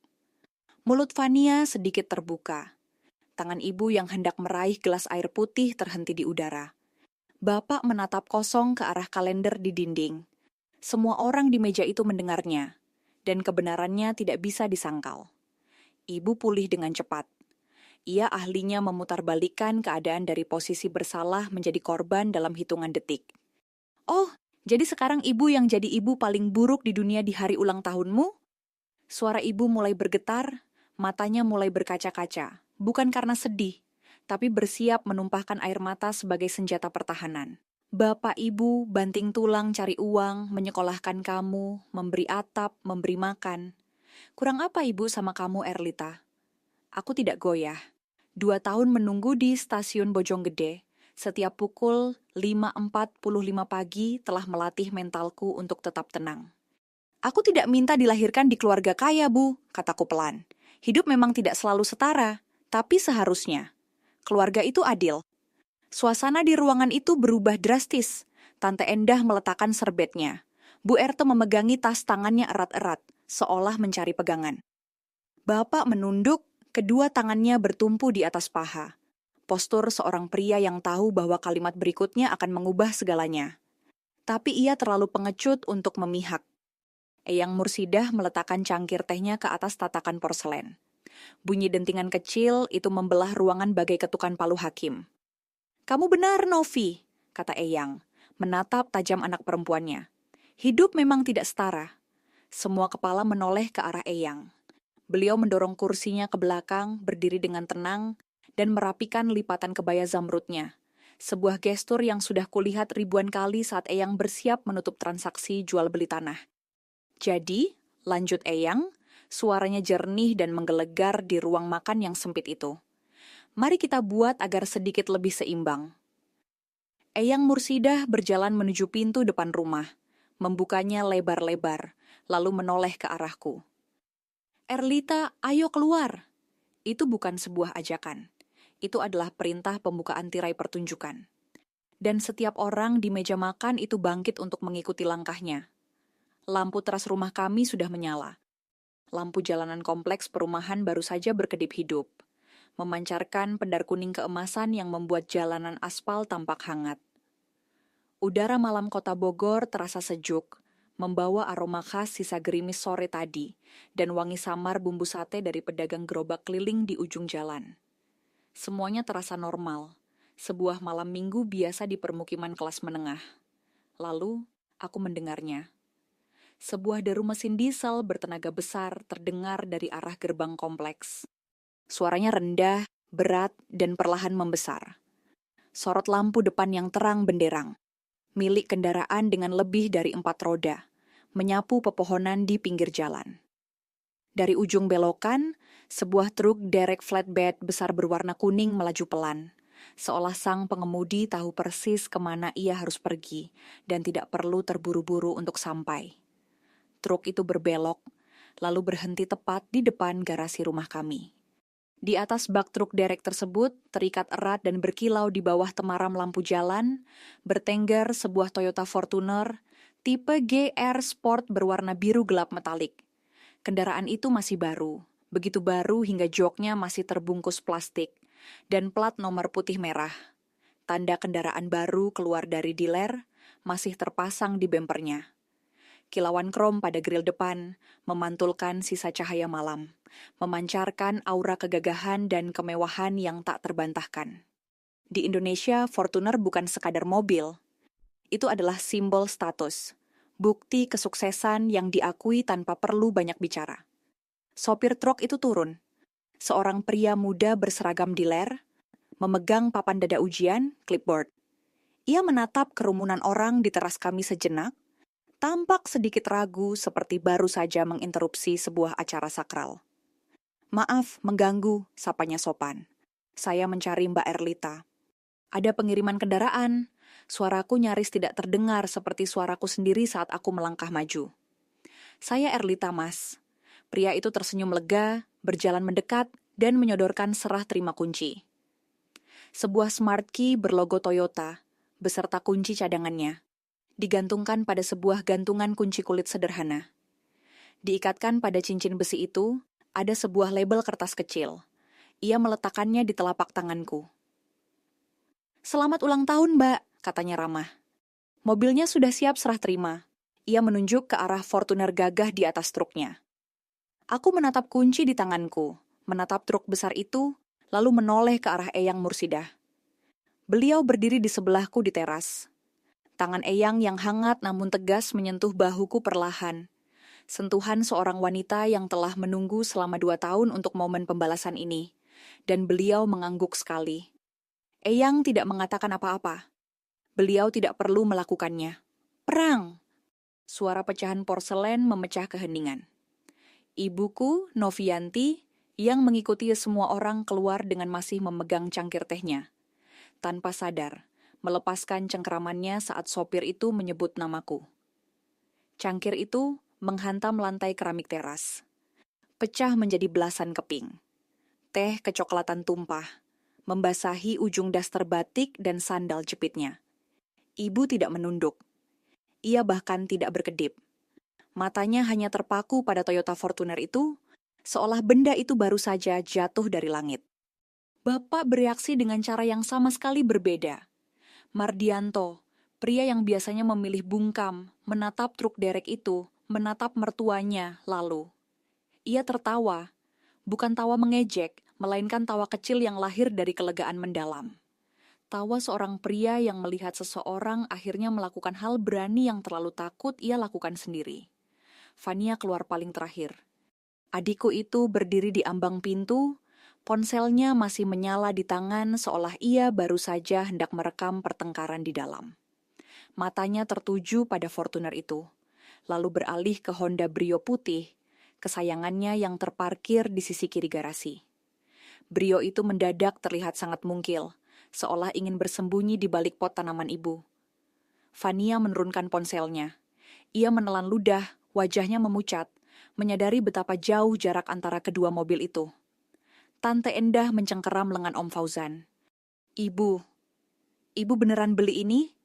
Mulut Fania sedikit terbuka. Tangan ibu yang hendak meraih gelas air putih terhenti di udara. Bapak menatap kosong ke arah kalender di dinding. Semua orang di meja itu mendengarnya, dan kebenarannya tidak bisa disangkal. Ibu pulih dengan cepat. Ia ahlinya memutarbalikkan keadaan dari posisi bersalah menjadi korban dalam hitungan detik. "Oh, jadi sekarang ibu yang jadi ibu paling buruk di dunia di hari ulang tahunmu?" Suara ibu mulai bergetar, matanya mulai berkaca-kaca, bukan karena sedih, tapi bersiap menumpahkan air mata sebagai senjata pertahanan. "Bapak ibu banting tulang cari uang, menyekolahkan kamu, memberi atap, memberi makan. Kurang apa ibu sama kamu, Erlita?" Aku tidak goyah. 2 tahun menunggu di stasiun Bojonggede. Setiap pukul 5.45 pagi telah melatih mentalku untuk tetap tenang. "Aku tidak minta dilahirkan di keluarga kaya, Bu," kataku pelan. "Hidup memang tidak selalu setara, tapi seharusnya. Keluarga itu adil." Suasana di ruangan itu berubah drastis. Tante Endah meletakkan serbetnya. Bu Erte memegangi tas tangannya erat-erat, seolah mencari pegangan. Bapak menunduk, kedua tangannya bertumpu di atas paha. Postur seorang pria yang tahu bahwa kalimat berikutnya akan mengubah segalanya. Tapi ia terlalu pengecut untuk memihak. Eyang Mursidah meletakkan cangkir tehnya ke atas tatakan porselen. Bunyi dentingan kecil itu membelah ruangan bagai ketukan palu hakim. "Kamu benar, Novi," kata Eyang, menatap tajam anak perempuannya. "Hidup memang tidak setara." Semua kepala menoleh ke arah Eyang. Beliau mendorong kursinya ke belakang, berdiri dengan tenang, dan merapikan lipatan kebaya zamrudnya. Sebuah gestur yang sudah kulihat ribuan kali saat Eyang bersiap menutup transaksi jual beli tanah. "Jadi," lanjut Eyang, suaranya jernih dan menggelegar di ruang makan yang sempit itu. "Mari kita buat agar sedikit lebih seimbang." Eyang Mursidah berjalan menuju pintu depan rumah, membukanya lebar-lebar, lalu menoleh ke arahku. "Erlita, ayo keluar." Itu bukan sebuah ajakan. Itu adalah perintah pembukaan tirai pertunjukan. Dan setiap orang di meja makan itu bangkit untuk mengikuti langkahnya. Lampu teras rumah kami sudah menyala. Lampu jalanan kompleks perumahan baru saja berkedip hidup, memancarkan pendar kuning keemasan yang membuat jalanan aspal tampak hangat. Udara malam kota Bogor terasa sejuk, membawa aroma khas sisa gerimis sore tadi, dan wangi samar bumbu sate dari pedagang gerobak keliling di ujung jalan. Semuanya terasa normal, sebuah malam minggu biasa di permukiman kelas menengah. Lalu, aku mendengarnya. Sebuah deru mesin diesel bertenaga besar terdengar dari arah gerbang kompleks. Suaranya rendah, berat, dan perlahan membesar. Sorot lampu depan yang terang benderang, milik kendaraan dengan lebih dari 4 roda, menyapu pepohonan di pinggir jalan. Dari ujung belokan, sebuah truk derek flatbed besar berwarna kuning melaju pelan, seolah sang pengemudi tahu persis kemana ia harus pergi dan tidak perlu terburu-buru untuk sampai. Truk itu berbelok, lalu berhenti tepat di depan garasi rumah kami. Di atas bak truk derek tersebut, terikat erat dan berkilau di bawah temaram lampu jalan, bertengger sebuah Toyota Fortuner tipe GR Sport berwarna biru gelap metalik. Kendaraan itu masih baru, begitu baru hingga joknya masih terbungkus plastik, dan plat nomor putih merah. Tanda kendaraan baru keluar dari dealer masih terpasang di bempernya. Kilauan krom pada grill depan memantulkan sisa cahaya malam, memancarkan aura kegagahan dan kemewahan yang tak terbantahkan. Di Indonesia, Fortuner bukan sekadar mobil. Itu adalah simbol status, bukti kesuksesan yang diakui tanpa perlu banyak bicara. Sopir truk itu turun. Seorang pria muda berseragam dealer, memegang papan dada ujian, clipboard. Ia menatap kerumunan orang di teras kami sejenak, tampak sedikit ragu seperti baru saja menginterupsi sebuah acara sakral. "Maaf, mengganggu," sapanya sopan. "Saya mencari Mbak Erlita." "Ada pengiriman kendaraan." Suaraku nyaris tidak terdengar seperti suaraku sendiri saat aku melangkah maju. "Saya Erlita, Mas." Pria itu tersenyum lega, berjalan mendekat, dan menyodorkan serah terima kunci. Sebuah smart key berlogo Toyota, beserta kunci cadangannya, digantungkan pada sebuah gantungan kunci kulit sederhana. Diikatkan pada cincin besi itu, ada sebuah label kertas kecil. Ia meletakkannya di telapak tanganku. "Selamat ulang tahun, Mbak," katanya ramah. Mobilnya sudah siap serah terima. Ia menunjuk ke arah Fortuner gagah di atas truknya. Aku menatap kunci di tanganku, menatap truk besar itu, lalu menoleh ke arah Eyang Mursidah. Beliau berdiri di sebelahku di teras. Tangan Eyang yang hangat namun tegas menyentuh bahuku perlahan. Sentuhan seorang wanita yang telah menunggu selama 2 tahun untuk momen pembalasan ini. Dan beliau mengangguk sekali. Eyang tidak mengatakan apa-apa. Beliau tidak perlu melakukannya. "Perang!" Suara pecahan porselen memecah keheningan. Ibuku, Novianti, yang mengikuti semua orang keluar dengan masih memegang cangkir tehnya. Tanpa sadar, melepaskan cengkeramannya saat sopir itu menyebut namaku. Cangkir itu menghantam lantai keramik teras. Pecah menjadi belasan keping. Teh kecoklatan tumpah, membasahi ujung daster batik dan sandal jepitnya. Ibu tidak menunduk. Ia bahkan tidak berkedip. Matanya hanya terpaku pada Toyota Fortuner itu, seolah benda itu baru saja jatuh dari langit. Bapak bereaksi dengan cara yang sama sekali berbeda. Mardianto, pria yang biasanya memilih bungkam, menatap truk derek itu, menatap mertuanya, lalu. Ia tertawa, bukan tawa mengejek, melainkan tawa kecil yang lahir dari kelegaan mendalam. Tawa seorang pria yang melihat seseorang akhirnya melakukan hal berani yang terlalu takut ia lakukan sendiri. Fania keluar paling terakhir. Adikku itu berdiri di ambang pintu, ponselnya masih menyala di tangan seolah ia baru saja hendak merekam pertengkaran di dalam. Matanya tertuju pada Fortuner itu, lalu beralih ke Honda Brio putih, kesayangannya yang terparkir di sisi kiri garasi. Brio itu mendadak terlihat sangat mungkil, seolah ingin bersembunyi di balik pot tanaman ibu. Fania menurunkan ponselnya. Ia menelan ludah, wajahnya memucat, menyadari betapa jauh jarak antara kedua mobil itu. Tante Endah mencengkeram lengan Om Fauzan. Ibu beneran beli ini?"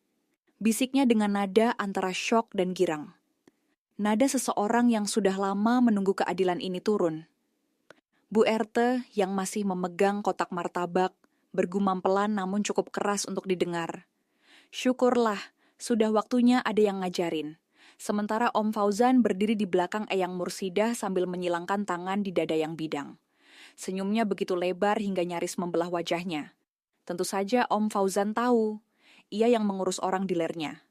Bisiknya dengan nada antara syok dan girang. Nada seseorang yang sudah lama menunggu keadilan ini turun. Bu RT yang masih memegang kotak martabak, bergumam pelan namun cukup keras untuk didengar. "Syukurlah, sudah waktunya ada yang ngajarin." Sementara Om Fauzan berdiri di belakang Eyang Mursidah sambil menyilangkan tangan di dada yang bidang. Senyumnya begitu lebar hingga nyaris membelah wajahnya. Tentu saja Om Fauzan tahu, ia yang mengurus orang dealernya.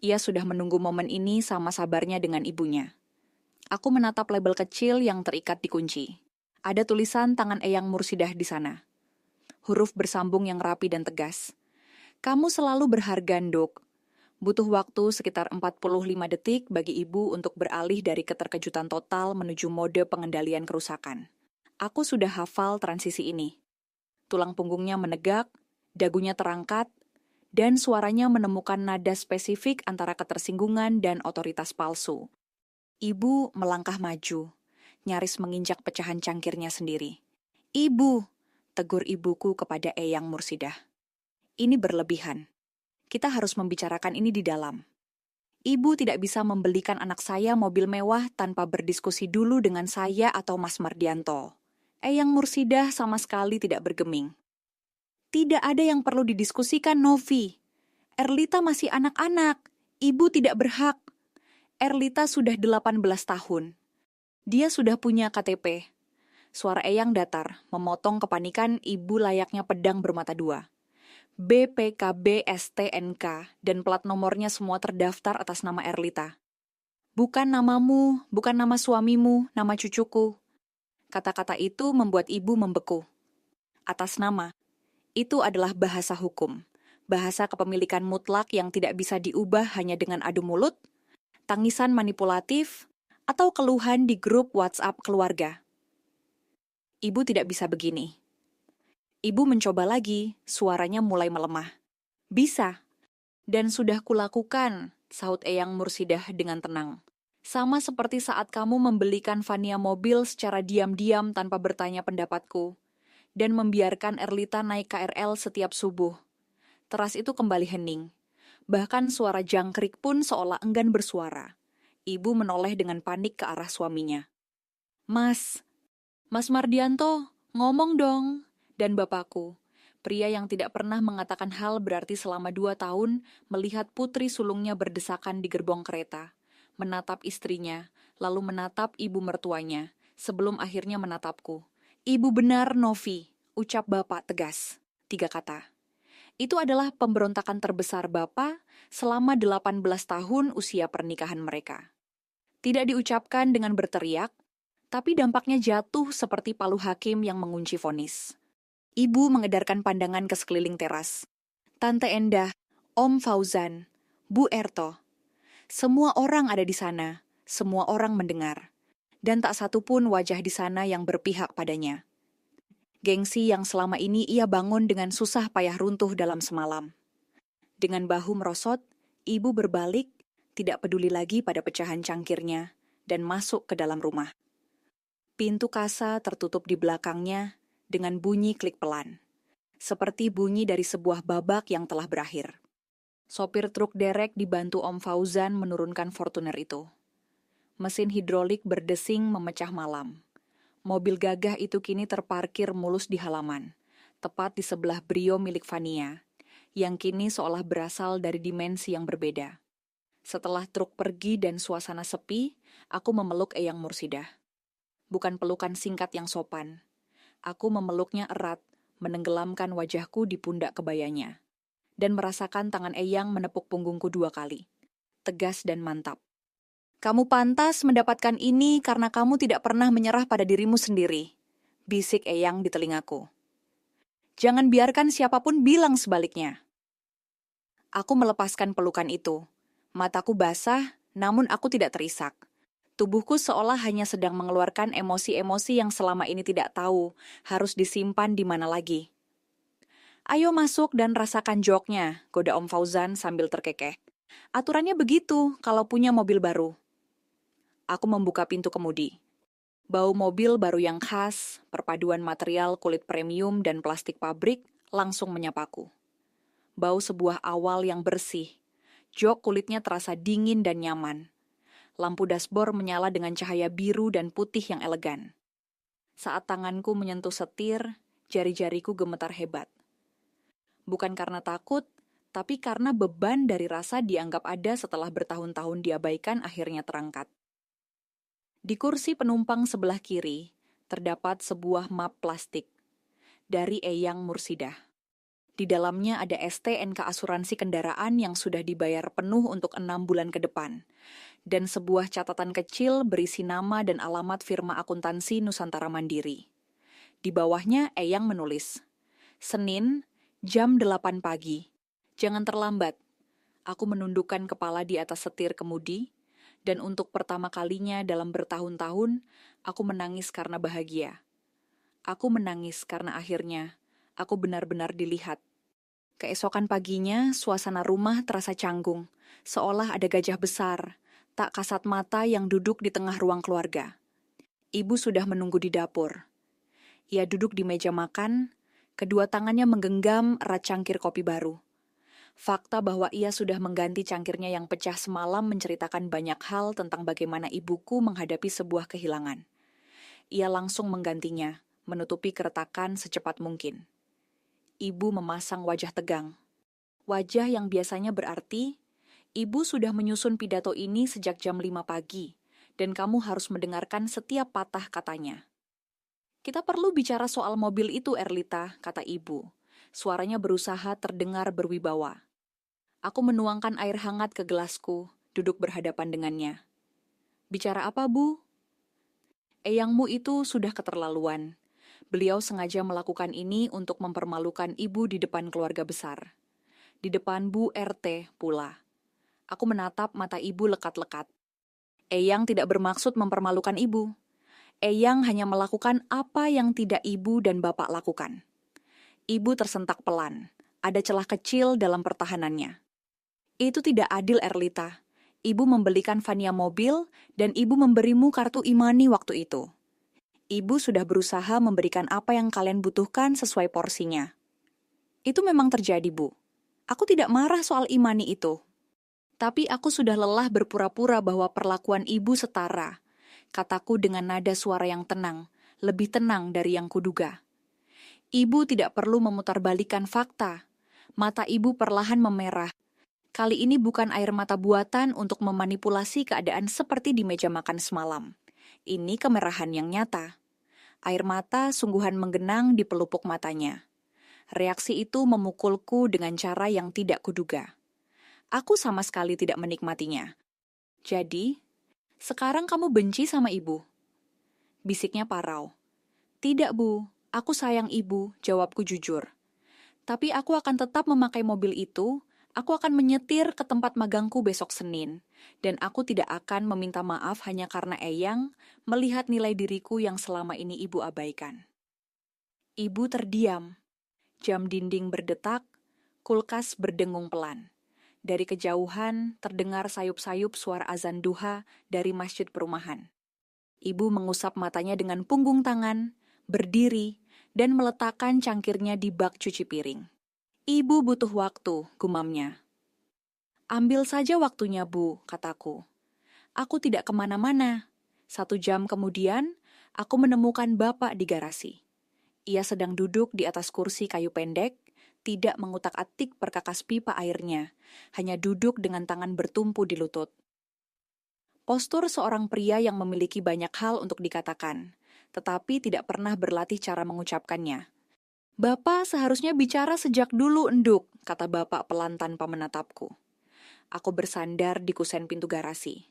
Ia sudah menunggu momen ini sama sabarnya dengan ibunya. Aku menatap label kecil yang terikat di kunci. Ada tulisan tangan Eyang Mursidah di sana. Huruf bersambung yang rapi dan tegas. "Kamu selalu berharga, Nduk." Butuh waktu sekitar 45 detik bagi ibu untuk beralih dari keterkejutan total menuju mode pengendalian kerusakan. Aku sudah hafal transisi ini. Tulang punggungnya menegak, Dagunya terangkat, dan suaranya menemukan nada spesifik antara ketersinggungan dan otoritas palsu. Ibu melangkah maju, nyaris menginjak pecahan cangkirnya sendiri. "Ibu," tegur ibuku kepada Eyang Mursidah. "Ini berlebihan. Kita harus membicarakan ini di dalam. Ibu tidak bisa membelikan anak saya mobil mewah tanpa berdiskusi dulu dengan saya atau Mas Mardianto." Eyang Mursidah sama sekali tidak bergeming. "Tidak ada yang perlu didiskusikan, Novi. Erlita masih anak-anak. Ibu tidak berhak. Erlita sudah 18 tahun. Dia sudah punya KTP." Suara Eyang datar, memotong kepanikan ibu layaknya pedang bermata dua. BPKB STNK dan plat nomornya semua terdaftar atas nama Erlita. "Bukan namamu, bukan nama suamimu, nama cucuku." Kata-kata itu membuat ibu membeku. Atas nama, itu adalah bahasa hukum. Bahasa kepemilikan mutlak yang tidak bisa diubah hanya dengan adu mulut, tangisan manipulatif, atau keluhan di grup WhatsApp keluarga. Ibu tidak bisa begini. Ibu mencoba lagi, suaranya mulai melemah. "Bisa, dan sudah kulakukan," sahut Eyang Mursidah dengan tenang. "Sama seperti saat kamu membelikan Fania mobil secara diam-diam tanpa bertanya pendapatku, dan membiarkan Erlita naik KRL setiap subuh." Teras itu kembali hening. Bahkan suara jangkrik pun seolah enggan bersuara. Ibu menoleh dengan panik ke arah suaminya. Mas Mardianto, ngomong dong." Dan bapakku, pria yang tidak pernah mengatakan hal berarti selama 2 tahun, melihat putri sulungnya berdesakan di gerbong kereta, menatap istrinya, lalu menatap ibu mertuanya, sebelum akhirnya menatapku. "Ibu benar, Novi," ucap bapak tegas. 3 kata. Itu adalah pemberontakan terbesar bapak selama 18 tahun usia pernikahan mereka. Tidak diucapkan dengan berteriak, tapi dampaknya jatuh seperti palu hakim yang mengunci vonis. Ibu mengedarkan pandangan ke sekeliling teras. Tante Endah, Om Fauzan, Bu Erto. Semua orang ada di sana, semua orang mendengar. Dan tak satu pun wajah di sana yang berpihak padanya. Gengsi yang selama ini ia bangun dengan susah payah runtuh dalam semalam. Dengan bahu merosot, ibu berbalik, tidak peduli lagi pada pecahan cangkirnya, dan masuk ke dalam rumah. Pintu kasa tertutup di belakangnya dengan bunyi klik pelan, seperti bunyi dari sebuah babak yang telah berakhir. Sopir truk derek dibantu Om Fauzan menurunkan Fortuner itu. Mesin hidrolik berdesing memecah malam. Mobil gagah itu kini terparkir mulus di halaman, tepat di sebelah Brio milik Fania, yang kini seolah berasal dari dimensi yang berbeda. Setelah truk pergi dan suasana sepi, aku memeluk Eyang Mursidah. Bukan pelukan singkat yang sopan. Aku memeluknya erat, menenggelamkan wajahku di pundak kebayanya, dan merasakan tangan Eyang menepuk punggungku 2 kali. Tegas dan mantap. "Kamu pantas mendapatkan ini karena kamu tidak pernah menyerah pada dirimu sendiri," bisik Eyang di telingaku. "Jangan biarkan siapapun bilang sebaliknya." Aku melepaskan pelukan itu. Mataku basah, namun aku tidak terisak. Tubuhku seolah hanya sedang mengeluarkan emosi-emosi yang selama ini tidak tahu harus disimpan di mana lagi. "Ayo masuk dan rasakan joknya," goda Om Fauzan sambil terkekeh. "Aturannya begitu kalau punya mobil baru." Aku membuka pintu kemudi. Bau mobil baru yang khas, perpaduan material kulit premium dan plastik pabrik langsung menyapaku. Bau sebuah awal yang bersih. Jok kulitnya terasa dingin dan nyaman. Lampu dashboard menyala dengan cahaya biru dan putih yang elegan. Saat tanganku menyentuh setir, jari-jariku gemetar hebat. Bukan karena takut, tapi karena beban dari rasa dianggap ada setelah bertahun-tahun diabaikan akhirnya terangkat. Di kursi penumpang sebelah kiri, terdapat sebuah map plastik dari Eyang Mursidah. Di dalamnya ada STNK asuransi kendaraan yang sudah dibayar penuh untuk 6 bulan ke depan, dan sebuah catatan kecil berisi nama dan alamat firma akuntansi Nusantara Mandiri. Di bawahnya Eyang menulis, "Senin, jam 8 pagi. Jangan terlambat." Aku menundukkan kepala di atas setir kemudi, dan untuk pertama kalinya dalam bertahun-tahun, aku menangis karena bahagia. Aku menangis karena akhirnya aku benar-benar dilihat. Keesokan paginya, suasana rumah terasa canggung, seolah ada gajah besar, tak kasat mata yang duduk di tengah ruang keluarga. Ibu sudah menunggu di dapur. Ia duduk di meja makan, kedua tangannya menggenggam erat cangkir kopi baru. Fakta bahwa ia sudah mengganti cangkirnya yang pecah semalam menceritakan banyak hal tentang bagaimana ibuku menghadapi sebuah kehilangan. Ia langsung menggantinya, menutupi keretakan secepat mungkin. Ibu memasang wajah tegang. Wajah yang biasanya berarti, ibu sudah menyusun pidato ini sejak jam 5 pagi, dan kamu harus mendengarkan setiap patah katanya. Kita perlu bicara soal mobil itu, Erlita, kata ibu. Suaranya berusaha terdengar berwibawa. Aku menuangkan air hangat ke gelasku, duduk berhadapan dengannya. Bicara apa, Bu? Eyangmu itu sudah keterlaluan. Beliau sengaja melakukan ini untuk mempermalukan ibu di depan keluarga besar. Di depan Bu RT pula. Aku menatap mata ibu lekat-lekat. Eyang tidak bermaksud mempermalukan ibu. Eyang hanya melakukan apa yang tidak ibu dan bapak lakukan. Ibu tersentak pelan. Ada celah kecil dalam pertahanannya. Itu tidak adil, Erlita. Ibu membelikan Fania mobil dan ibu memberimu kartu e-money waktu itu. Ibu sudah berusaha memberikan apa yang kalian butuhkan sesuai porsinya. Itu memang terjadi, Bu. Aku tidak marah soal e-money itu. Tapi aku sudah lelah berpura-pura bahwa perlakuan ibu setara. Kataku dengan nada suara yang tenang, lebih tenang dari yang kuduga. Ibu tidak perlu memutarbalikkan fakta. Mata ibu perlahan memerah. Kali ini bukan air mata buatan untuk memanipulasi keadaan seperti di meja makan semalam. Ini kemerahan yang nyata. Air mata sungguhan menggenang di pelupuk matanya. Reaksi itu memukulku dengan cara yang tidak kuduga. Aku sama sekali tidak menikmatinya. Jadi, sekarang kamu benci sama ibu? Bisiknya parau. Tidak, Bu. Aku sayang ibu, jawabku jujur. Tapi aku akan tetap memakai mobil itu. Aku akan menyetir ke tempat magangku besok Senin, dan aku tidak akan meminta maaf hanya karena Eyang melihat nilai diriku yang selama ini ibu abaikan. Ibu terdiam. Jam dinding berdetak, kulkas berdengung pelan. Dari kejauhan terdengar sayup-sayup suara azan duha dari masjid perumahan. Ibu mengusap matanya dengan punggung tangan, berdiri, dan meletakkan cangkirnya di bak cuci piring. Ibu butuh waktu, gumamnya. Ambil saja waktunya, Bu, kataku. Aku tidak kemana-mana. 1 jam kemudian, aku menemukan bapak di garasi. Ia sedang duduk di atas kursi kayu pendek, tidak mengutak-atik perkakas pipa airnya, hanya duduk dengan tangan bertumpu di lutut. Postur seorang pria yang memiliki banyak hal untuk dikatakan, tetapi tidak pernah berlatih cara mengucapkannya. Bapak seharusnya bicara sejak dulu, Enduk, kata bapak pelan tanpa menatapku. Aku bersandar di kusen pintu garasi.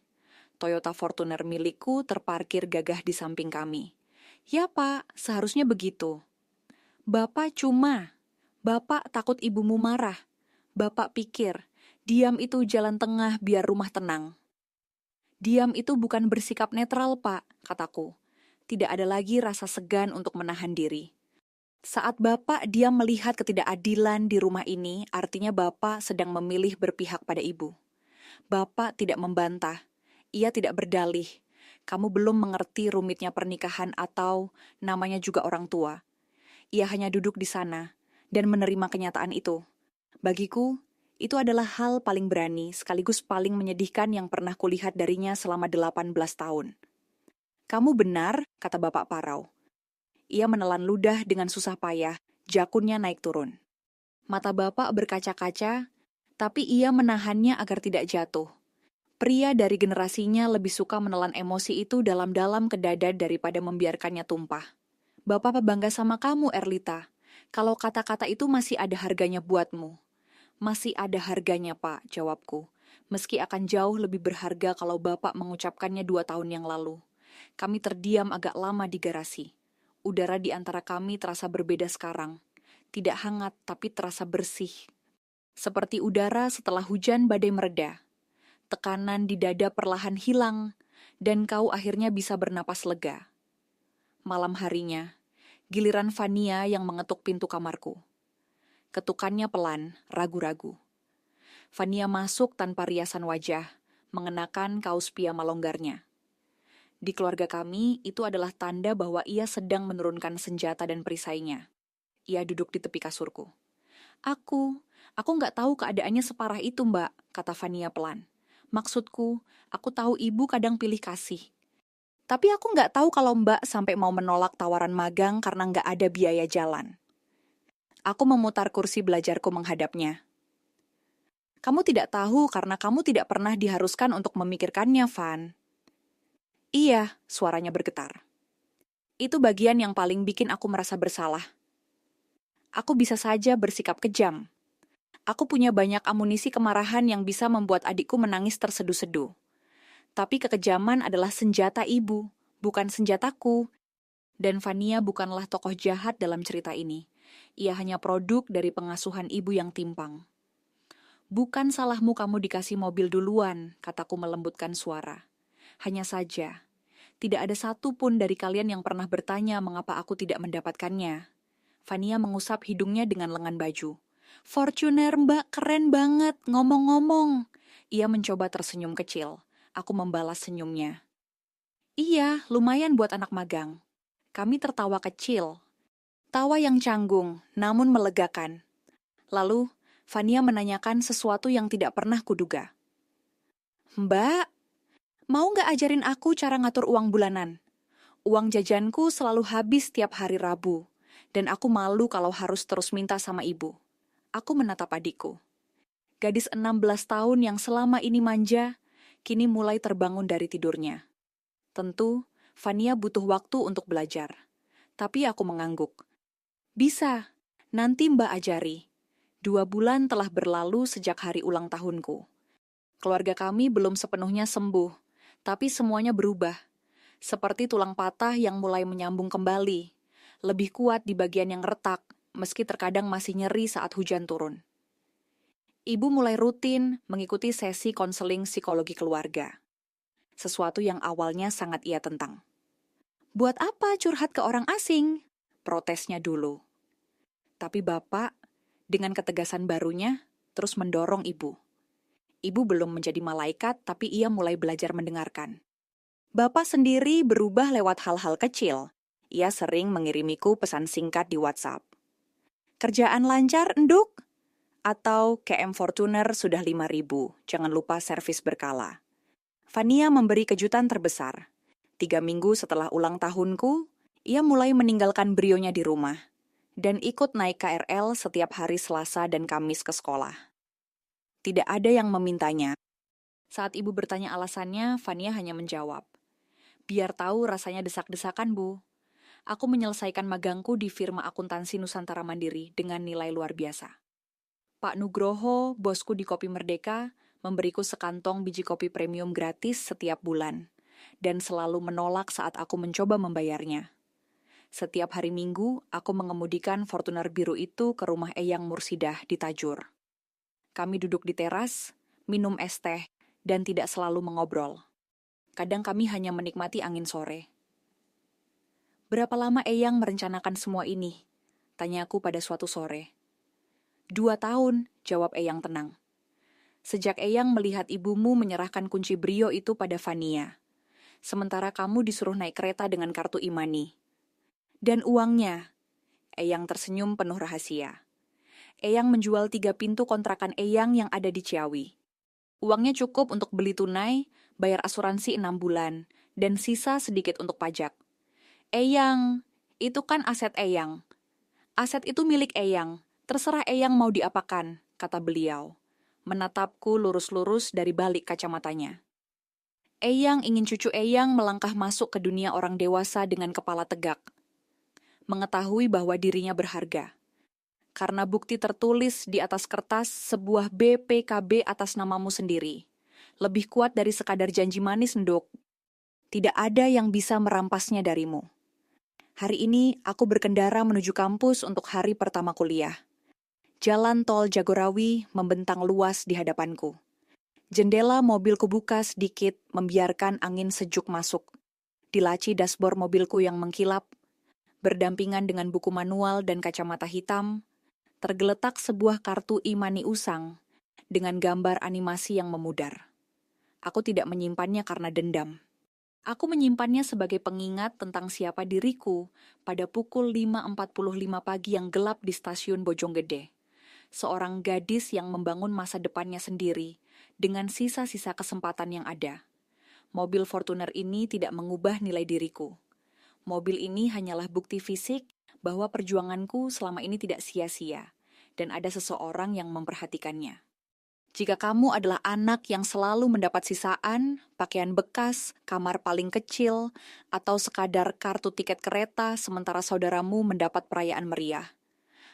Toyota Fortuner milikku terparkir gagah di samping kami. Ya, Pak, seharusnya begitu. Bapak takut ibumu marah. Bapak pikir, diam itu jalan tengah biar rumah tenang. Diam itu bukan bersikap netral, Pak, kataku. Tidak ada lagi rasa segan untuk menahan diri. Saat Bapak diam melihat ketidakadilan di rumah ini, artinya Bapak sedang memilih berpihak pada ibu. Bapak tidak membantah, ia tidak berdalih. Kamu belum mengerti rumitnya pernikahan atau namanya juga orang tua. Ia hanya duduk di sana dan menerima kenyataan itu. Bagiku, itu adalah hal paling berani sekaligus paling menyedihkan yang pernah kulihat darinya selama 18 tahun. Kamu benar, kata Bapak Parau. Ia menelan ludah dengan susah payah, jakunnya naik turun. Mata Bapak berkaca-kaca, tapi ia menahannya agar tidak jatuh. Pria dari generasinya lebih suka menelan emosi itu dalam-dalam ke dada daripada membiarkannya tumpah. Bapak bangga sama kamu, Erlita. Kalau kata-kata itu masih ada harganya buatmu. Masih ada harganya, Pak, jawabku. Meski akan jauh lebih berharga kalau Bapak mengucapkannya 2 tahun yang lalu. Kami terdiam agak lama di garasi. Udara di antara kami terasa berbeda sekarang. Tidak hangat, tapi terasa bersih. Seperti udara setelah hujan badai mereda. Tekanan di dada perlahan hilang, dan kau akhirnya bisa bernapas lega. Malam harinya, giliran Fania yang mengetuk pintu kamarku. Ketukannya pelan, ragu-ragu. Fania masuk tanpa riasan wajah, mengenakan kaos piyama longgarnya. Di keluarga kami, itu adalah tanda bahwa ia sedang menurunkan senjata dan perisainya. Ia duduk di tepi kasurku. Aku nggak tahu keadaannya separah itu, Mbak, kata Fania pelan. Maksudku, aku tahu ibu kadang pilih kasih. Tapi aku nggak tahu kalau Mbak sampai mau menolak tawaran magang karena nggak ada biaya jalan. Aku memutar kursi belajarku menghadapnya. Kamu tidak tahu karena kamu tidak pernah diharuskan untuk memikirkannya, Van. Iya, suaranya bergetar. Itu bagian yang paling bikin aku merasa bersalah. Aku bisa saja bersikap kejam. Aku punya banyak amunisi kemarahan yang bisa membuat adikku menangis terseduh-seduh. Tapi kekejaman adalah senjata ibu, bukan senjataku. Dan Fania bukanlah tokoh jahat dalam cerita ini. Ia hanya produk dari pengasuhan ibu yang timpang. Bukan salahmu kamu dikasih mobil duluan, kataku melembutkan suara. Hanya saja, tidak ada satupun dari kalian yang pernah bertanya mengapa aku tidak mendapatkannya. Fania mengusap hidungnya dengan lengan baju. Fortuner, Mbak, keren banget, ngomong-ngomong. Ia mencoba tersenyum kecil. Aku membalas senyumnya. Iya, lumayan buat anak magang. Kami tertawa kecil. Tawa yang canggung, namun melegakan. Lalu, Fania menanyakan sesuatu yang tidak pernah kuduga. Mbak, mau nggak ajarin aku cara ngatur uang bulanan? Uang jajanku selalu habis tiap hari Rabu, dan aku malu kalau harus terus minta sama ibu. Aku menatap adikku. Gadis 16 tahun yang selama ini manja, kini mulai terbangun dari tidurnya. Tentu, Fania butuh waktu untuk belajar. Tapi aku mengangguk. Bisa, nanti Mbak ajari. 2 bulan telah berlalu sejak hari ulang tahunku. Keluarga kami belum sepenuhnya sembuh, tapi semuanya berubah. Seperti tulang patah yang mulai menyambung kembali. Lebih kuat di bagian yang retak, meski terkadang masih nyeri saat hujan turun. Ibu mulai rutin mengikuti sesi konseling psikologi keluarga. Sesuatu yang awalnya sangat ia tentang. Buat apa curhat ke orang asing? Protesnya dulu. Tapi bapak, dengan ketegasan barunya, terus mendorong ibu. Ibu belum menjadi malaikat, tapi ia mulai belajar mendengarkan. Bapak sendiri berubah lewat hal-hal kecil. Ia sering mengirimiku pesan singkat di WhatsApp. Kerjaan lancar, Nduk? Atau KM Fortuner sudah 5.000, jangan lupa servis berkala. Fania memberi kejutan terbesar. 3 minggu setelah ulang tahunku, ia mulai meninggalkan brionya di rumah dan ikut naik KRL setiap hari Selasa dan Kamis ke sekolah. Tidak ada yang memintanya. Saat ibu bertanya alasannya, Fania hanya menjawab, biar tahu rasanya desak-desakan, Bu. Aku menyelesaikan magangku di firma akuntansi Nusantara Mandiri dengan nilai luar biasa. Pak Nugroho, bosku di Kopi Merdeka, memberiku sekantong biji kopi premium gratis setiap bulan, dan selalu menolak saat aku mencoba membayarnya. Setiap hari Minggu, aku mengemudikan Fortuner biru itu ke rumah Eyang Mursidah di Tajur. Kami duduk di teras, minum es teh, dan tidak selalu mengobrol. Kadang kami hanya menikmati angin sore. Berapa lama Eyang merencanakan semua ini? Tanyaku pada suatu sore. 2 tahun, jawab Eyang tenang. Sejak Eyang melihat ibumu menyerahkan kunci brio itu pada Fania. Sementara kamu disuruh naik kereta dengan kartu Imani. Dan uangnya, Eyang tersenyum penuh rahasia. Eyang menjual 3 pintu kontrakan Eyang yang ada di Ciawi. Uangnya cukup untuk beli tunai, bayar asuransi 6 bulan, dan sisa sedikit untuk pajak. Eyang, itu kan aset Eyang. Aset itu milik Eyang. Terserah Eyang mau diapakan, kata beliau, menatapku lurus-lurus dari balik kacamatanya. Eyang ingin cucu Eyang melangkah masuk ke dunia orang dewasa dengan kepala tegak. Mengetahui bahwa dirinya berharga. Karena bukti tertulis di atas kertas sebuah BPKB atas namamu sendiri. Lebih kuat dari sekadar janji manis, Nduk. Tidak ada yang bisa merampasnya darimu. Hari ini aku berkendara menuju kampus untuk hari pertama kuliah. Jalan tol Jagorawi membentang luas di hadapanku. Jendela mobilku buka sedikit membiarkan angin sejuk masuk. Di laci dashboard mobilku yang mengkilap, berdampingan dengan buku manual dan kacamata hitam, tergeletak sebuah kartu e-money usang dengan gambar animasi yang memudar. Aku tidak menyimpannya karena dendam. Aku menyimpannya sebagai pengingat tentang siapa diriku pada pukul 5.45 pagi yang gelap di stasiun Bojonggede. Seorang gadis yang membangun masa depannya sendiri dengan sisa-sisa kesempatan yang ada. Mobil Fortuner ini tidak mengubah nilai diriku. Mobil ini hanyalah bukti fisik bahwa perjuanganku selama ini tidak sia-sia dan ada seseorang yang memperhatikannya. Jika kamu adalah anak yang selalu mendapat sisaan, pakaian bekas, kamar paling kecil, atau sekadar kartu tiket kereta sementara saudaramu mendapat perayaan meriah,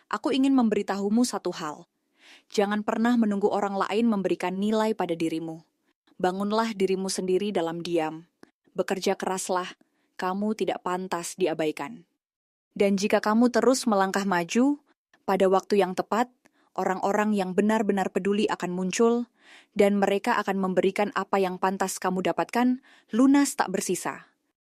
aku ingin memberitahumu satu hal. Jangan pernah menunggu orang lain memberikan nilai pada dirimu. Bangunlah dirimu sendiri dalam diam. Bekerja keraslah, kamu tidak pantas diabaikan. Dan jika kamu terus melangkah maju, pada waktu yang tepat, orang-orang yang benar-benar peduli akan muncul, dan mereka akan memberikan apa yang pantas kamu dapatkan, lunas tak bersisa.